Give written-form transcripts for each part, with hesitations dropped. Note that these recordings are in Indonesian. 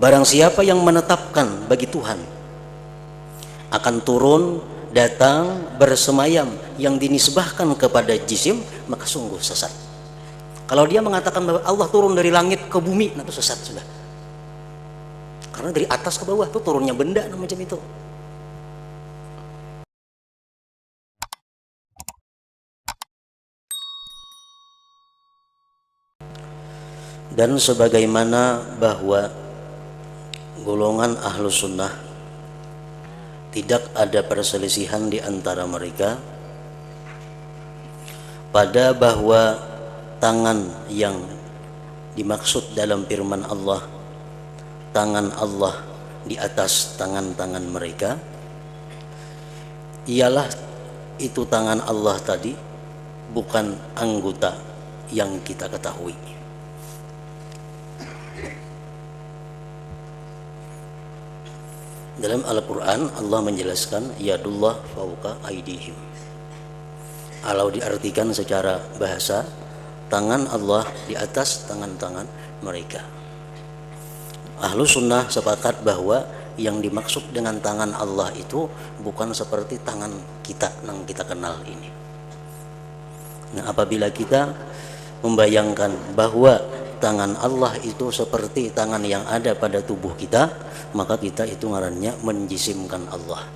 Barang siapa yang menetapkan bagi Tuhan akan turun, datang, bersemayam yang dinisbahkan kepada jisim, maka sungguh sesat. Kalau dia mengatakan bahwa Allah turun dari langit ke bumi, nah itu sesat sudah. Karena dari atas ke bawah itu turunnya benda macam itu. Dan sebagaimana bahwa golongan Ahlus Sunnah tidak ada perselisihan di antara mereka pada bahwa tangan yang dimaksud dalam firman Allah, tangan Allah di atas tangan-tangan mereka, ialah itu tangan Allah tadi, bukan anggota yang kita ketahui. Dalam Al-Quran Allah menjelaskan yadullah fauqa aidihim. Kalau diartikan secara bahasa, tangan Allah di atas tangan-tangan mereka. Ahlus Sunnah sepakat bahwa yang dimaksud dengan tangan Allah itu bukan seperti tangan kita yang kita kenal ini. Nah, apabila kita membayangkan bahwa tangan Allah itu seperti tangan yang ada pada tubuh kita, maka kita itu ngarannya menjisimkan Allah,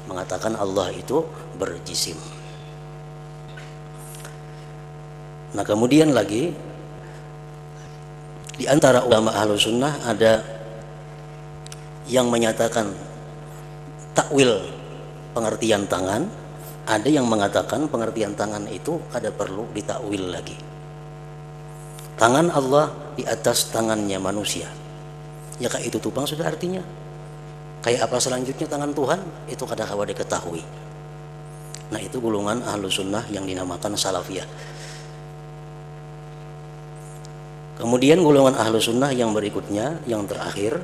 mengatakan Allah itu berjisim. Nah, kemudian lagi di antara ulama Ahlus Sunnah ada yang menyatakan takwil pengertian tangan, ada yang mengatakan pengertian tangan itu ada perlu ditakwil lagi. Tangan Allah di atas tangannya manusia, ya kayak itu tupang sudah artinya. Kayak apa selanjutnya tangan Tuhan itu kadang-kadang diketahui. Nah, itu golongan Ahlus Sunnah yang dinamakan Salafiyah. Kemudian golongan Ahlus Sunnah yang berikutnya, yang terakhir,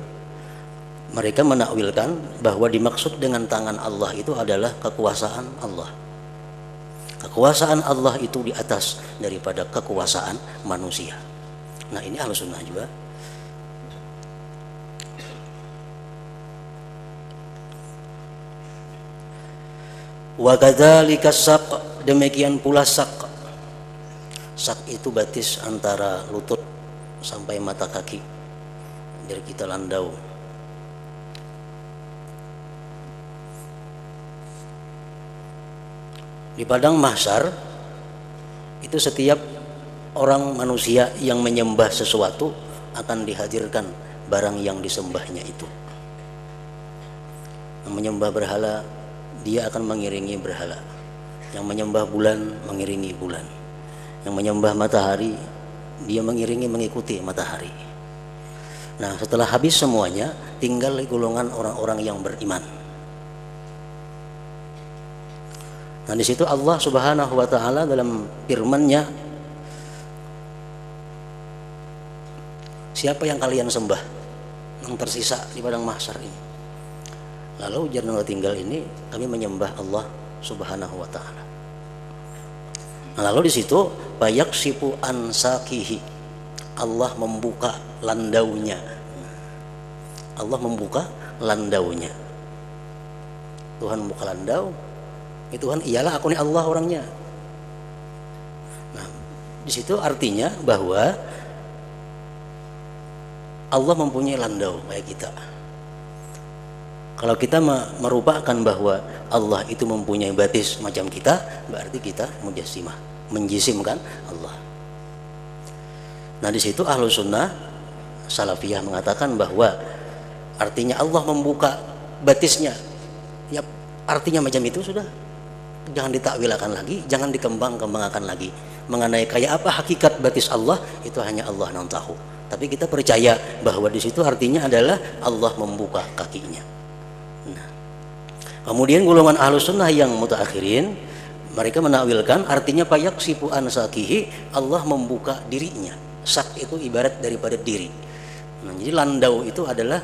mereka menakwilkan bahwa dimaksud dengan tangan Allah itu adalah kekuasaan Allah. Kekuasaan Allah itu di atas daripada kekuasaan manusia. Nah, ini Ahlus Sunnah juga. Wa kadzalika saq, demikian pula sak. Sak itu batis antara lutut sampai mata kaki, dari kita landau. Di padang mahsyar itu setiap orang manusia yang menyembah sesuatu akan dihadirkan barang yang disembahnya itu. Yang menyembah berhala, dia akan mengiringi berhala. Yang menyembah bulan, mengiringi bulan. Yang menyembah matahari, dia mengiringi, mengikuti matahari. Nah, setelah habis semuanya, tinggal golongan orang-orang yang beriman. Nah, di situ Allah Subhanahu wa taala dalam firman-Nya, siapa yang kalian sembah yang tersisa di padang mahsyar ini? Lalu ujar Allah tinggal ini, kami menyembah Allah Subhanahu wa taala. Nah, lalu di situ bayaksipu ansakihi, Allah membuka landaunya. Allah membuka landaunya. Tuhan membuka landau. Itu Tuhan, iyalah aku ini Allah orangnya. Nah, di situ artinya bahwa Allah mempunyai landau kayak kita. Kalau kita merupakan bahwa Allah itu mempunyai batis macam kita, berarti kita mujassimah, menjisimkan Allah. Nah, di situ Ahlus Sunnah Salafiyah mengatakan bahwa artinya Allah membuka batisnya, ya artinya macam itu sudah. Jangan ditakwilakan lagi, jangan dikembang-kembangkan lagi. Mengenai kayak apa hakikat batis Allah, itu hanya Allah yang tahu. Tapi kita percaya bahwa di situ artinya adalah Allah membuka kakinya. Nah, kemudian golongan Ahlus Sunnah yang mutaakhirin, mereka menakwilkan artinya payaksifu ansakihi, Allah membuka dirinya. Sak itu ibarat daripada diri. Nah, jadi landau itu adalah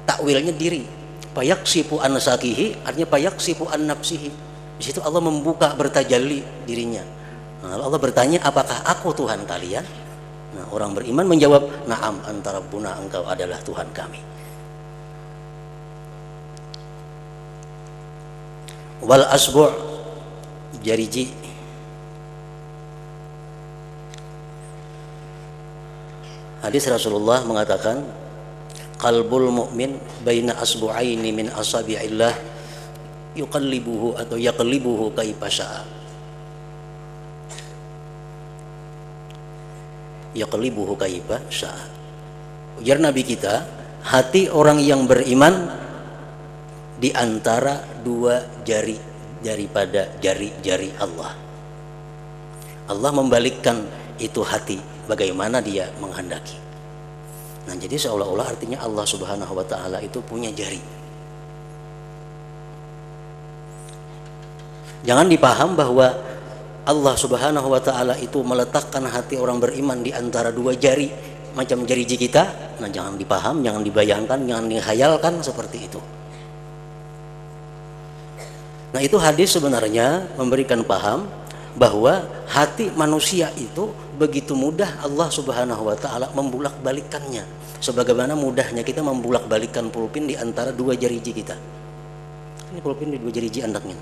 takwilnya diri. Payaksifu ansakihi artinya payaksifu an nafsihi. Di situ Allah membuka, bertajalli dirinya. Nah, Allah bertanya, apakah aku Tuhan kalian? Nah, orang beriman menjawab, "Na'am, anta rabbuna, engkau adalah Tuhan kami." Wal asbu' jariji. Hadis Rasulullah mengatakan, qalbul mu'min baina asbu'aini min asabi'illah yuqallibuhu atau yaqlibuhu kaifa syaa. Yaqlibuhu kaifa syaa. Ujar Nabi kita, hati orang yang beriman di antara dua jari daripada jari-jari Allah. Allah membalikkan itu hati bagaimana dia menghendaki. Nah, jadi seolah-olah artinya Allah Subhanahu wa taala itu punya jari. Jangan dipaham bahwa Allah Subhanahu wa taala itu meletakkan hati orang beriman di antara dua jari macam jari kita. Nah, jangan dipaham, jangan dibayangkan, jangan dihayalkan seperti itu. Nah, itu hadis sebenarnya memberikan paham bahwa hati manusia itu begitu mudah Allah Subhanahu wa taala membulak-balikannya, sebagaimana mudahnya kita membulak-balikan pulpin di antara dua jari kita. Ini pulpin di dua jari andaknya.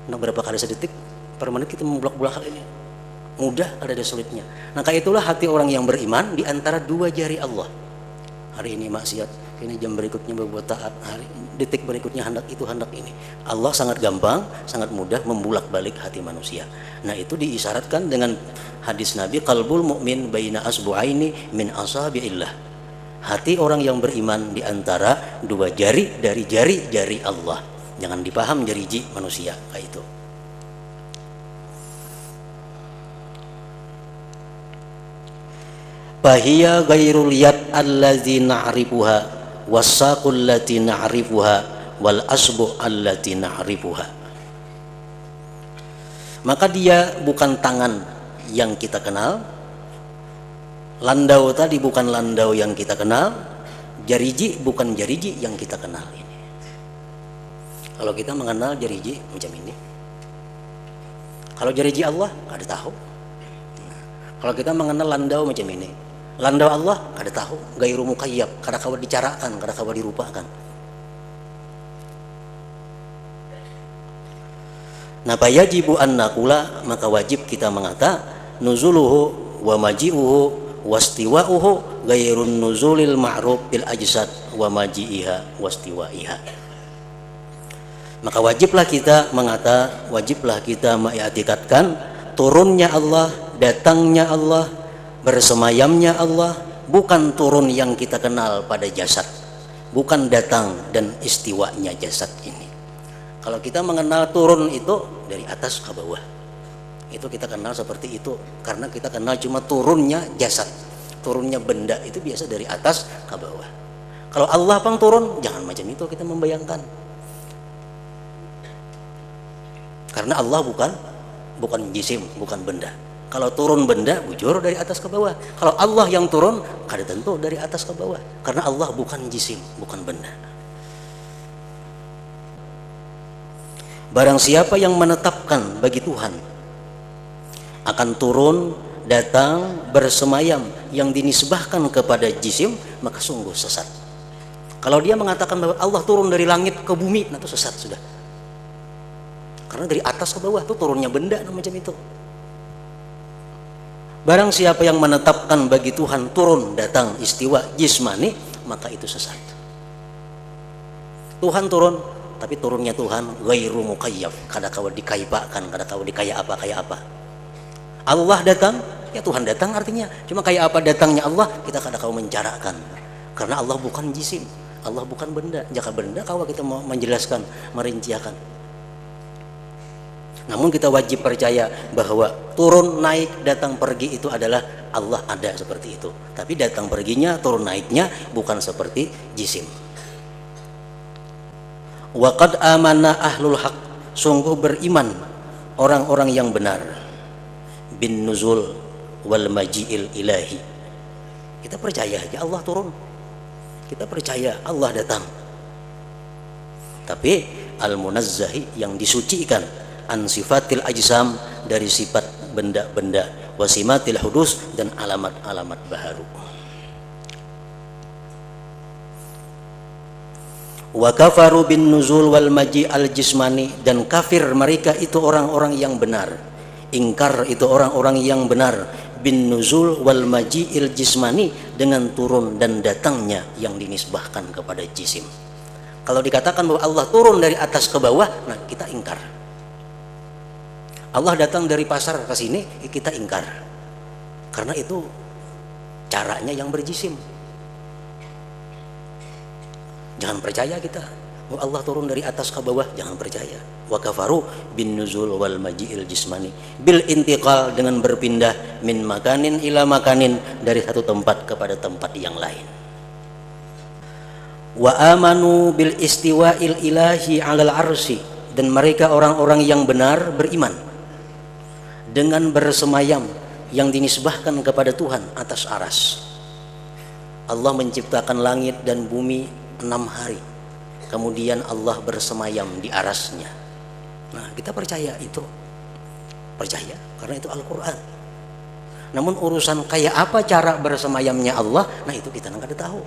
Nah, berapa kali sedetik per menit kita membulak-bulak hal ini. Mudah, ada sulitnya. Nah, kayak itulah hati orang yang beriman di antara dua jari Allah. Hari ini maksiat, ini jam berikutnya berbuat taat, hari detik berikutnya hendak itu hendak ini. Allah sangat gampang, sangat mudah membulak-balik hati manusia. Nah, itu diisyaratkan dengan hadis Nabi, qalbul mu'min baina asbu'aini min asabi'illah. Hati orang yang beriman di antara dua jari dari jari-jari Allah. Jangan dipaham jari manusia kayak itu. Fahiya ghairul yad allazi na'rifuha wasaqul lati na'rifuha wal asbu' allati na'rifuha. Maka dia bukan tangan yang kita kenal, landau tadi bukan landau yang kita kenal, jariji bukan jariji yang kita kenal ini. Kalau kita mengenal jariji macam ini, kalau jariji Allah kada tahu. Kalau kita mengenal landau macam ini, landau Allah kada tahu, gairu muqayyab, kada kawa dicarakan, kada kawa dirupakan. Nah, fayajibu an naqula, maka wajib kita mengata nuzuluhu wa maji'uhu wastiwa'uhu gairun nuzulil ma'ruf bil ajsad wa maji'iha wastiwa'iha. Maka wajiblah kita mengata, wajiblah kita mengiktikadkan turunnya Allah, datangnya Allah, bersemayamnya Allah, bukan turun yang kita kenal pada jasad, bukan datang dan istiwanya jasad ini. Kalau kita mengenal turun itu dari atas ke bawah, itu kita kenal seperti itu, karena kita kenal cuma turunnya jasad, turunnya benda itu biasa dari atas ke bawah. Kalau Allah pang turun, jangan macam itu kita membayangkan, karena Allah bukan jisim, bukan benda. Kalau turun benda, bujur dari atas ke bawah. Kalau Allah yang turun, kada tentu dari atas ke bawah, karena Allah bukan jisim, bukan benda. Barang siapa yang menetapkan bagi Tuhan akan turun, datang, bersemayam yang dinisbahkan kepada jisim, maka sungguh sesat. Kalau dia mengatakan bahwa Allah turun dari langit ke bumi, nah itu sesat sudah. Karena dari atas ke bawah itu turunnya benda macam itu. Barang siapa yang menetapkan bagi Tuhan turun, datang, istiwa, jismani, maka itu sesat. Tuhan turun, tapi turunnya Tuhan ghairu muqayyab, kada kawa dikaipakan, kada kawa dikaya apa kayak apa. Allah datang, ya Tuhan datang artinya. Cuma kayak apa datangnya Allah, kita kada kawa mencarakan. Karena Allah bukan jisim, Allah bukan benda. Jika benda kawa kita mau menjelaskan, merinciakan. Namun kita wajib percaya bahwa turun, naik, datang, pergi itu adalah Allah ada seperti itu. Tapi datang perginya, turun naiknya bukan seperti jisim. Wa qad amana ahlul haq, sungguh beriman orang-orang yang benar, bin nuzul wal maji'il ilahi. Kita percaya aja Allah turun, kita percaya Allah datang. Tapi al-munazzahi yang disucikan an sifatil ajsam, dari sifat benda-benda, wasimatil hudus, dan alamat-alamat baharu. Wa kafaru bin nuzul wal maji al jismani, dan kafir mereka itu orang-orang yang benar, ingkar itu orang-orang yang benar, bin nuzul wal maji il jismani, dengan turun dan datangnya yang dinisbahkan kepada jisim. Kalau dikatakan bahwa Allah turun dari atas ke bawah, nah kita ingkar. Allah datang dari pasar ke sini, kita ingkar, karena itu caranya yang berjisim. Jangan percaya kita bahwa Allah turun dari atas ke bawah, jangan percaya. Wa kafaru bin nuzul wal maji'il jismani bil intiqal, dengan berpindah min makanin ila makanin, dari satu tempat kepada tempat yang lain. Wa amanu bil istiwa'il ilahi 'alal arsy, dan mereka orang-orang yang benar beriman dengan bersemayam yang dinisbahkan kepada Tuhan atas aras. Allah menciptakan langit dan bumi 6 hari, kemudian Allah bersemayam di arasnya. Nah, kita percaya itu, percaya karena itu Al-Quran. Namun urusan kayak apa cara bersemayamnya Allah, nah itu kita nggak tahu.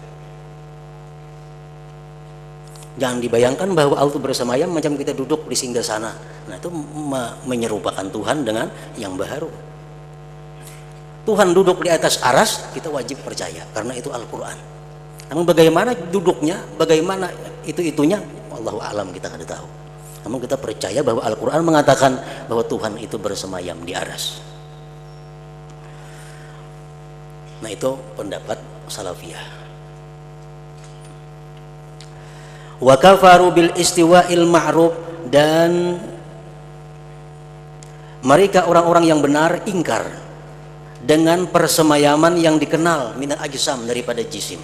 Jangan dibayangkan bahwa Allah itu bersemayam macam kita duduk di singgasana. Nah, itu menyerupakan Tuhan dengan yang baharu. Tuhan duduk di atas aras, kita wajib percaya karena itu Al-Quran. Namun bagaimana duduknya, bagaimana itunya, wallahu alam, kita tidak tahu. Namun kita percaya bahwa Al-Quran mengatakan bahwa Tuhan itu bersemayam di aras. Nah, itu pendapat salafiyah. Wa kafaru bil istiwa'il ma'ruf, dan mereka orang-orang yang benar ingkar dengan persemayaman yang dikenal minal ajsam, daripada jisim.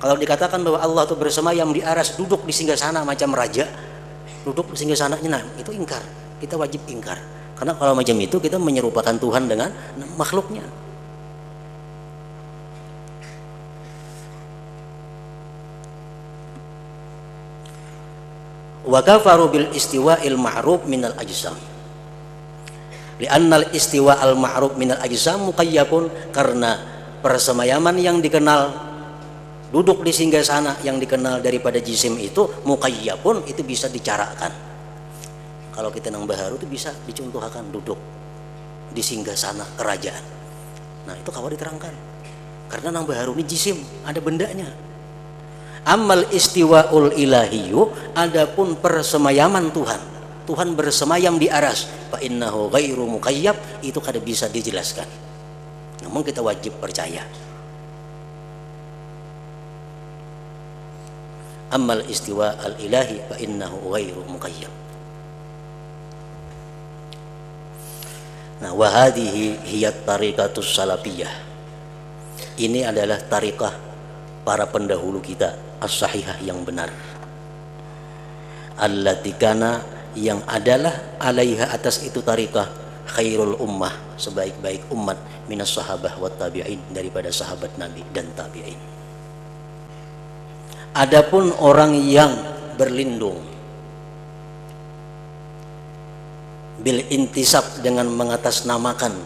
Kalau dikatakan bahwa Allah itu bersemayam di aras, duduk di singgasana macam raja, duduk di singgasananya, nah itu ingkar. Kita wajib ingkar. Karena kalau macam itu kita menyerupakan Tuhan dengan makhluknya. Wa kafaru bil istiwa'il ma'ruf minal ajsam. Li'annal istiwa'al ma'ruf minal ajsam muqayyabun, karena persemayaman yang dikenal, duduk di singgasana yang dikenal daripada jisim itu muqayyabun, itu bisa dicarakan. Kalau kita nang baharu itu bisa dicontohkan duduk di singgasana kerajaan. Nah, itu kalau diterangkan. Karena nang baharu ini jisim, ada bendanya. Amal istiwa'ul ilahiyu, adapun persemayaman Tuhan, Tuhan bersemayam di aras, fa innahu ghairu muqayyab, itu kada bisa dijelaskan. Namun kita wajib percaya. Amal istiwa al-ilahi fa innahu ghairu muqayyab. Nah, wa hadhihi hiya tariqatus salafiyah. Ini adalah tariqah para pendahulu kita as-sahihah, yang benar. Allati kana, yang adalah alaiha, atas itu tariqah, khairul ummah, sebaik-baik umat, minas sahabah wat tabi'in, daripada sahabat Nabi dan tabi'in. Adapun orang yang berlindung bil intisab, dengan mengatasnamakan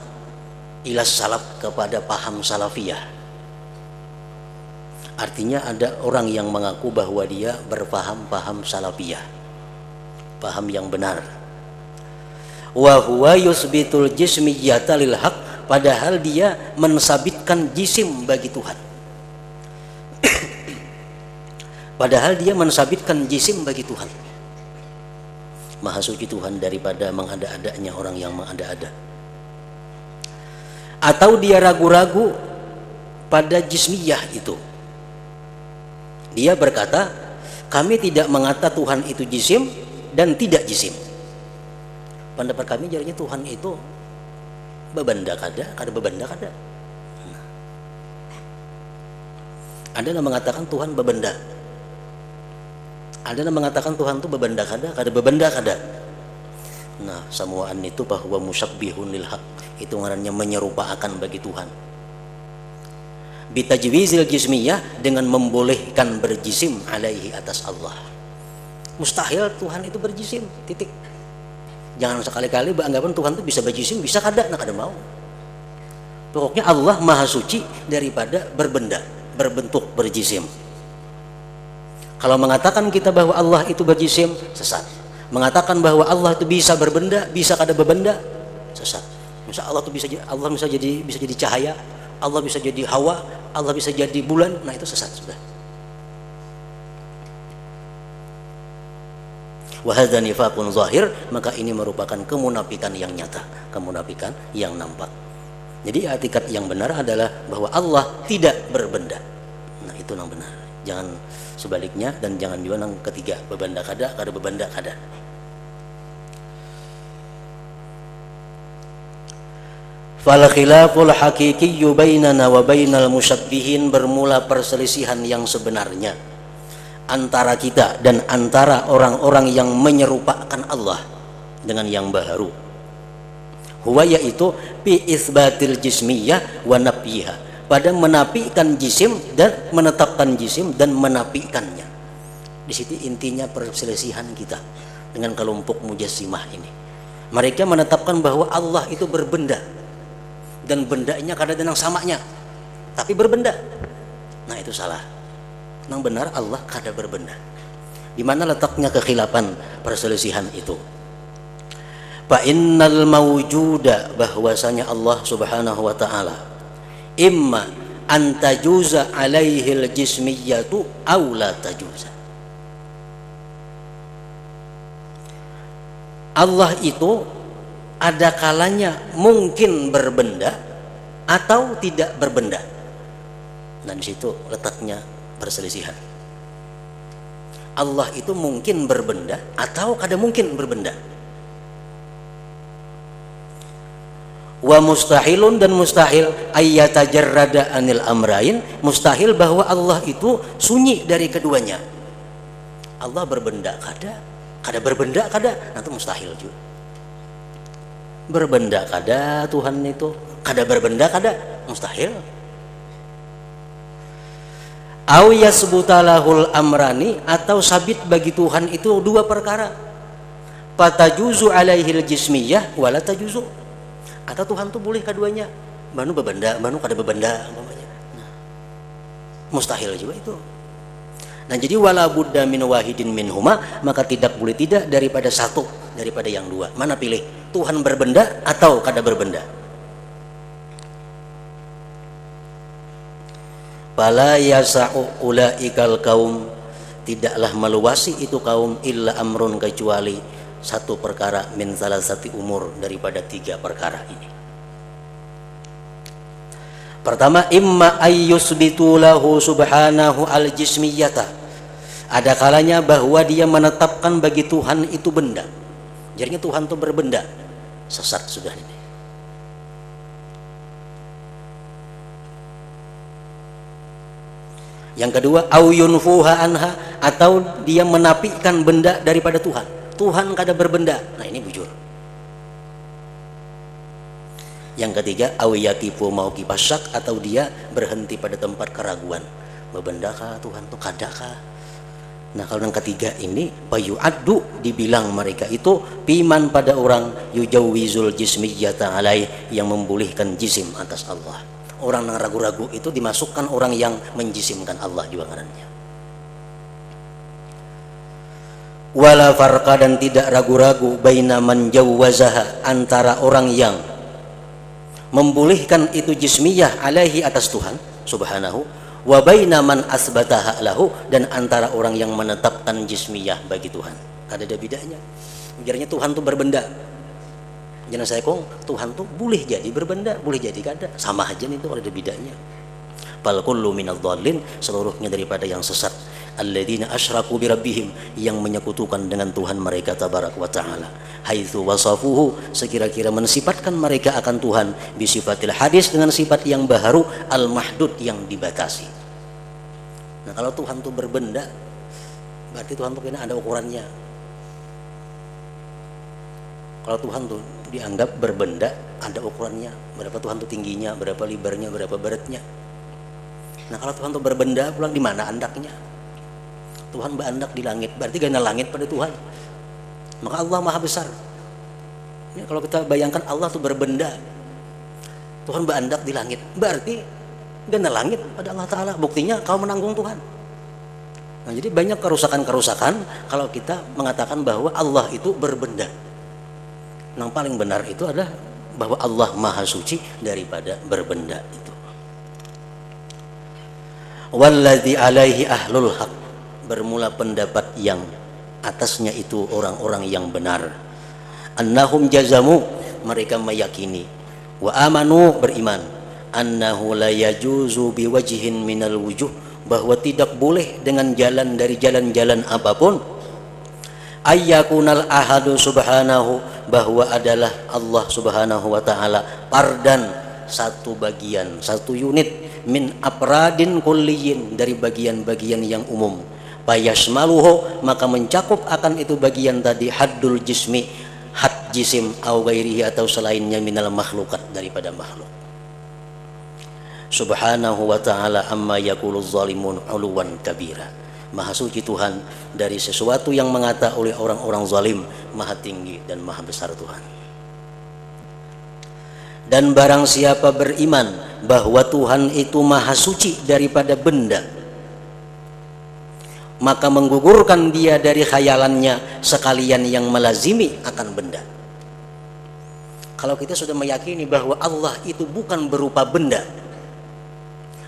ilas salaf, kepada paham salafiyah, artinya ada orang yang mengaku bahwa dia berpaham salafiyah, paham yang benar. Wa huwa yusbitul jismiyyata lil haq, padahal dia mensabitkan jisim bagi Tuhan. Padahal dia mensabitkan jisim bagi Tuhan. Maha suci Tuhan daripada mengada-adanya orang yang mengada-ada. Atau dia ragu-ragu pada jismiyah itu. Dia berkata, kami tidak mengata Tuhan itu jisim dan tidak jisim. Pendapat kami jadinya Tuhan itu bebenda kada bebenda kada. Ada yang mengatakan Tuhan bebenda. Ada yang mengatakan Tuhan itu bebenda kada bebenda kada. Nah, samuan itu bahwa musyabbihun lil haq, itu ngarannya menyerupakan bagi Tuhan. Bitajwizil jismiyah, dengan membolehkan berjisim alaihi, atas Allah. Mustahil Tuhan itu berjisim, titik. Jangan sekali-kali beranggapan Tuhan itu bisa berjisim, bisa kada, nah kada mau. Pokoknya Allah maha suci daripada berbenda, berbentuk, berjisim. Kalau mengatakan kita bahwa Allah itu berjisim, sesat. Mengatakan bahwa Allah itu bisa berbenda, bisa kada berbenda, sesat. Misal Allah itu bisa jadi cahaya, Allah bisa jadi hawa, Allah bisa jadi bulan, nah itu sesat sudah. Wa hadza nifaqun zahir, maka ini merupakan kemunafikan yang nyata, kemunafikan yang nampak. Jadi etikat yang benar adalah bahwa Allah tidak berbenda. Nah itu yang benar. Jangan sebaliknya, dan jangan juga yang ketiga, bebenda kada bebenda kada. Fal khilaful haqiqiyyu bainana wa bainal musyabbihin, bermula perselisihan yang sebenarnya antara kita dan antara orang-orang yang menyerupakan Allah dengan yang baharu. Huwa, yaitu fi isbatil jismiyah wa nafyiha, pada menafikan jisim dan menetapkan jisim dan menafikannya. Di situ intinya perselisihan kita dengan kelompok mujassimah ini. Mereka menetapkan bahwa Allah itu berbenda dan bendanya kada ada yang samanya, tapi berbenda. Nah itu salah. Yang benar Allah kada berbenda. Di mana letaknya kekhilafan perselisihan itu? Fa innal mawjuda, bahwasanya Allah Subhanahu wa taala imma antajuza alaihil jismiyatu aw la tajuza. Allah itu ada kalanya mungkin berbenda atau tidak berbenda. Dan di situ letaknya perselisihan. Allah itu mungkin berbenda atau kada mungkin berbenda. Wa mustahilun, dan mustahil ayyatajarrada anil amrain, mustahil bahwa Allah itu sunyi dari keduanya. Allah berbenda kada berbenda kada, nanti mustahil juga. Berbenda kada Tuhan itu, kada berbenda kada, mustahil. Au yasbutalahul amrani, atau sabit bagi Tuhan itu dua perkara. Fatajuzu alaihil jismiyah wala tajuzu, atau Tuhan tuh boleh keduanya, manu bebenda, manu kada bebenda umpamanya. Nah, mustahil juga itu. Nah jadi wala budda min wahidin minhuma, maka tidak boleh tidak daripada satu daripada yang dua. Mana pilih? Tuhan berbenda atau kada berbenda? Fala yasa'u ulaikal kaum, tidaklah meluasi itu kaum illa amrun, kecuali satu perkara, min salasati umur, daripada tiga perkara ini. Pertama, imma ayyusbitu lahu subhanahu al jismiyata, ada kalanya bahwa dia menetapkan bagi Tuhan itu benda. Jadinya Tuhan itu berbenda, sesat sudah ini. Yang kedua, au yunfuha anha, atau dia menafikan benda daripada Tuhan. Tuhan kada berbenda. Nah ini bujur. Yang ketiga, au yakifu mauqif syak, atau dia berhenti pada tempat keraguan. Bebendakah Tuhan itu, kadakah? Nah kalau yang ketiga ini, bayu'addu, dibilang mereka itu piman pada orang yujawizul jismiyata alaih, yang membolehkan jisim atas Allah. Orang yang ragu-ragu itu dimasukkan orang yang menjisimkan Allah juga ngarannya. Wala farqa, dan tidak ragu-ragu, baina man jawwazaha, antara orang yang membolehkan itu jismiyah alaihi, atas Tuhan subhanahu, wa baina man asbataha lahu, dan antara orang yang menetapkan jismiyah bagi Tuhan. Ada bedanya. Ujarnya Tuhan itu berbenda. Jangan saya Tuhan tuh boleh jadi berbenda, boleh jadi kada, sama aja nih, itu ada bedanya. Fal kullu minadh-dhallin, seluruhnya daripada yang sesat. Alladzina asyraku bi rabbihim, yang menyekutukan dengan Tuhan mereka tabarak wa taala. Haitsu wasafuhu, sekira-kira mensifatkan mereka akan Tuhan bi sifatil hadis, dengan sifat yang baharu, al mahdud, yang dibatasi. Nah kalau Tuhan tuh berbenda, berarti Tuhan tuh kena ada ukurannya. Kalau Tuhan tuh dianggap berbenda, ada ukurannya, berapa Tuhan tuh tingginya, berapa lebarnya, berapa beratnya. Nah kalau Tuhan tuh berbenda, pulang di mana andaknya? Tuhan berandak di langit, berarti gana langit pada Tuhan. Maka Allah maha besar. Ini kalau kita bayangkan Allah tuh berbenda, Tuhan berandak di langit, berarti gana langit pada Allah Ta'ala, buktinya kau menanggung Tuhan. Nah, jadi banyak kerusakan-kerusakan kalau kita mengatakan bahwa Allah itu berbenda. Yang paling benar itu adalah bahwa Allah maha suci daripada berbenda itu. Walladzi alaihi ahlul haq, bermula pendapat yang atasnya itu orang-orang yang benar. Annahum jazamu, mereka meyakini, wa amanu, beriman, annahu la yajuzu biwajhin minal wujuh, bahwa tidak boleh dengan jalan dari jalan-jalan apapun, ayyakunal ahadu subhanahu, bahwa adalah Allah subhanahu wa ta'ala pardan, satu bagian, satu unit, min afradin kulliyin, dari bagian-bagian yang umum, payasmaluhu, maka mencakup akan itu bagian tadi haddul jismi, had jisim, au ghairihi, atau selainnya, minal makhlukat, daripada makhluk. Subhanahu wa ta'ala amma yaqulu zalimun uluwan kabira, maha suci Tuhan dari sesuatu yang mengata oleh orang-orang zalim, maha tinggi dan maha besar Tuhan. Dan barang siapa beriman bahwa Tuhan itu maha suci daripada benda, maka menggugurkan dia dari khayalannya sekalian yang melazimi akan benda. Kalau kita sudah meyakini bahwa Allah itu bukan berupa benda,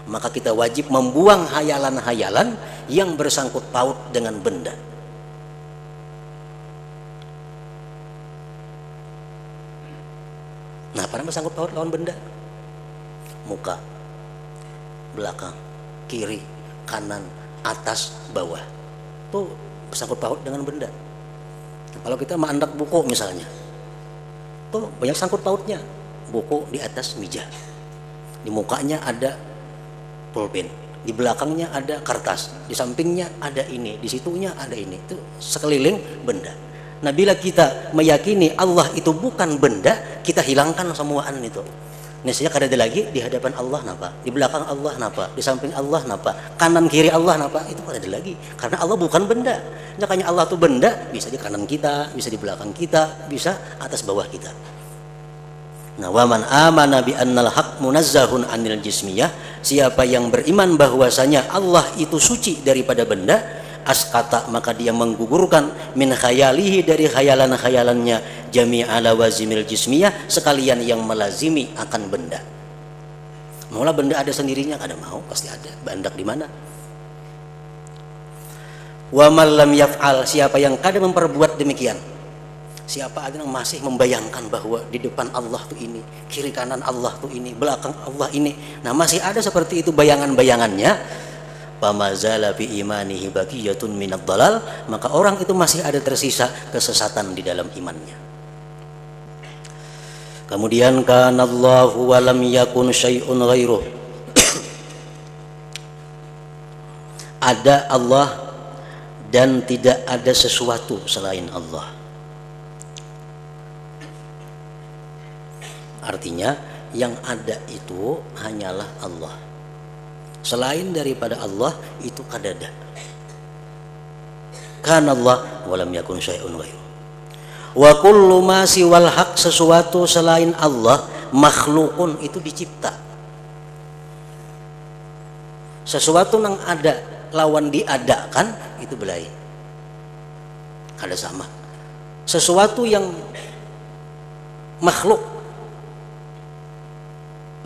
maka kita wajib membuang hayalan-hayalan yang bersangkut paut dengan benda. Nah, apa yang bersangkut paut lawan benda? Muka, belakang, kiri, kanan, atas, bawah, itu bersangkut paut dengan benda. Nah, kalau kita mandak buku misalnya, tuh banyak sangkut pautnya. Buku di atas meja, di mukanya ada pulpen, di belakangnya ada kertas, di sampingnya ada ini, di situnya ada ini, itu sekeliling benda. Nah, bila kita meyakini Allah itu bukan benda, kita hilangkan semuaan itu. Nescaya kada ada lagi di hadapan Allah napa, di belakang Allah napa, di samping Allah napa, kanan kiri Allah napa, itu kada ada lagi, karena Allah bukan benda. Makanya Allah itu benda, bisa di kanan kita, bisa di belakang kita, bisa atas bawah kita. Nah, waman amana bi annal haq munazzahun anil jismiyah, siapa yang beriman bahwasanya Allah itu suci daripada benda, askata, maka dia menggugurkan min khayalihi, dari khayalan-khayalannya, jami'ala wazimil jismiyah, sekalian yang melazimi akan benda. Mula benda ada sendirinya, kada mau, pasti ada. Bandak di mana? Wa man lam yaf'al, siapa yang kada memperbuat demikian, siapa ada yang masih membayangkan bahwa di depan Allah tuh ini, kiri kanan Allah tuh ini, belakang Allah ini, nah masih ada seperti itu bayangan-bayangannya, pamazala bi imanihi baqiyatun minad dalal, maka orang itu masih ada tersisa kesesatan di dalam imannya. Kemudian kanallahu wa lam yakun syai'un ghairuh, ada Allah dan tidak ada sesuatu selain Allah. Artinya yang ada itu hanyalah Allah. Selain daripada Allah itu kadada. Kana Allah wa lam yakun syai'un ghairu. Wa kullu ma siwal haq, sesuatu selain Allah, makhlukun, itu dicipta. Sesuatu yang ada lawan diadakan itu belai. Kada sama. Sesuatu yang makhluk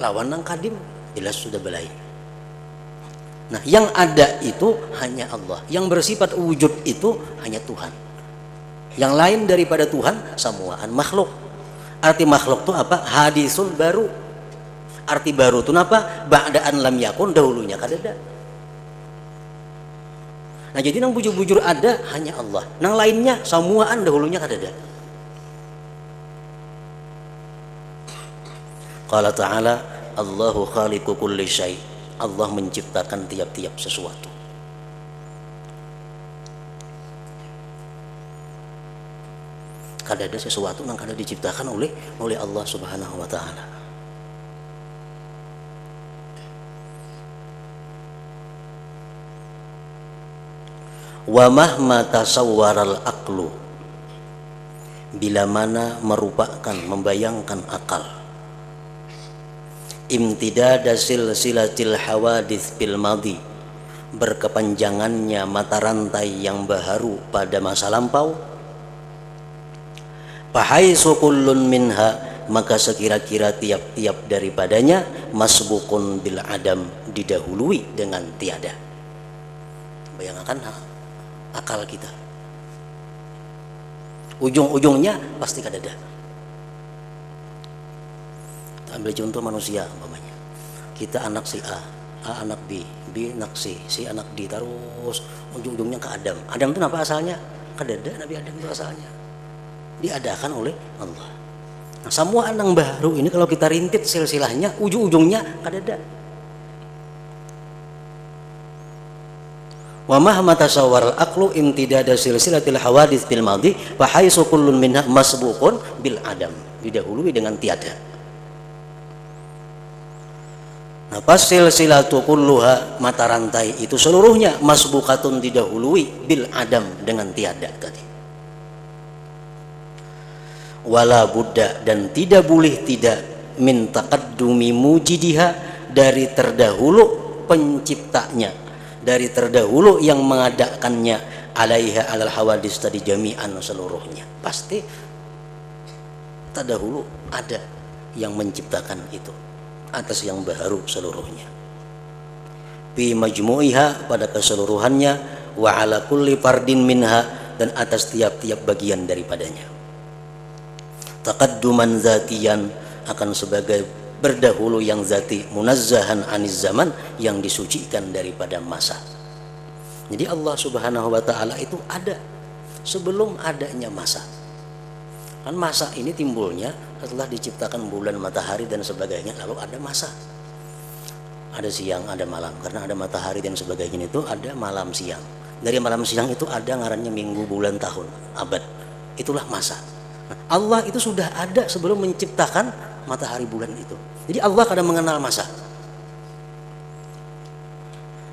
lawan nang kadim jelas sudah belai. Nah, yang ada itu hanya Allah, yang bersifat wujud itu hanya Tuhan. Yang lain daripada Tuhan semuaan makhluk. Arti makhluk itu apa? Hadisun baru. Arti baru itu apa? Ba'daan lam yakun, dahulunya kadada. Nah, jadi nang bujur-bujur ada hanya Allah, nang lainnya semuaan dahulunya kadada. Qala ta'ala Allahu khaliqu kulli syai', Allah menciptakan tiap-tiap sesuatu. Kada ada sesuatu yang kada diciptakan oleh Allah Subhanahu wa ta'ala. Wa mahma tasawwaral aqlu, bila mana merupakan membayangkan akal, imtidada silsilatil hawadits bil madi, berkepanjangannya mata rantai yang baharu pada masa lampau. Fahaisu kullun minha, maka sekira-kira tiap-tiap daripadanya masbukun bil adam, didahului dengan tiada. Bayangkan akal kita, ujung-ujungnya pasti kadada. Kita ambil contoh manusia umpamanya, kita anak si A, A anak B, B anak C, C anak D, terus ujung-ujungnya ke Adam. Adam itu apa asalnya? Kadada, Nabi Adam itu asalnya diadakan oleh Allah. Nah, semua anak baru ini kalau kita rintit silsilahnya, ujung-ujungnya kadada. Wa mahma tasawwar al-aqlu imtidada silsilatil hawadits bil madi fa haitsu kullun minha masbuqun bil adam, didahului dengan tiada. Nah, pas silsilatu kulluha, mata rantai itu seluruhnya masbuqatun, didahului bil adam, dengan tiada tadi. Wala buddha, dan tidak boleh tidak, min taqaddumi mujidiha, dari terdahulu penciptanya, dari terdahulu yang mengadakannya, alaiha alal hawadis tadi jami'an, seluruhnya pasti terdahulu ada yang menciptakan itu atas yang baru seluruhnya. Bi majmu'iha, pada keseluruhannya, wa ala kulli fardin minha, dan atas tiap-tiap bagian daripadanya. Taqadduman zatiyan, akan sebagai berdahulu yang zati, munazzahan aniz zaman, yang disucikan daripada masa. Jadi Allah Subhanahu wa taala itu ada sebelum adanya masa. Kan masa ini timbulnya setelah diciptakan bulan, matahari dan sebagainya, lalu ada masa. Ada siang, ada malam, karena ada matahari dan sebagainya, itu ada malam siang. Dari malam siang itu ada ngarannya minggu, bulan, tahun, abad. Itulah masa. Allah itu sudah ada sebelum menciptakan matahari, bulan itu. Jadi Allah kadang mengenal masa.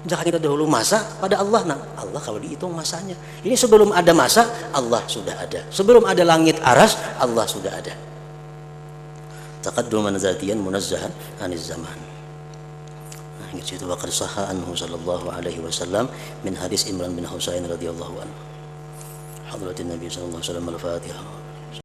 Jangan kita dahulu masa pada Allah. Nah, Allah kalau dihitung masanya, ini sebelum ada masa Allah sudah ada. Sebelum ada langit aras Allah sudah ada. Taqadduman zatiyan munazzahan aniz zaman. Nah, itu waqad sahha anhu sallallahu alaihi wasallam min hadis Imran bin Husain radhiyallahu anhu. Hadratin Nabi sallallahu alaihi wasallam al-Fatihah.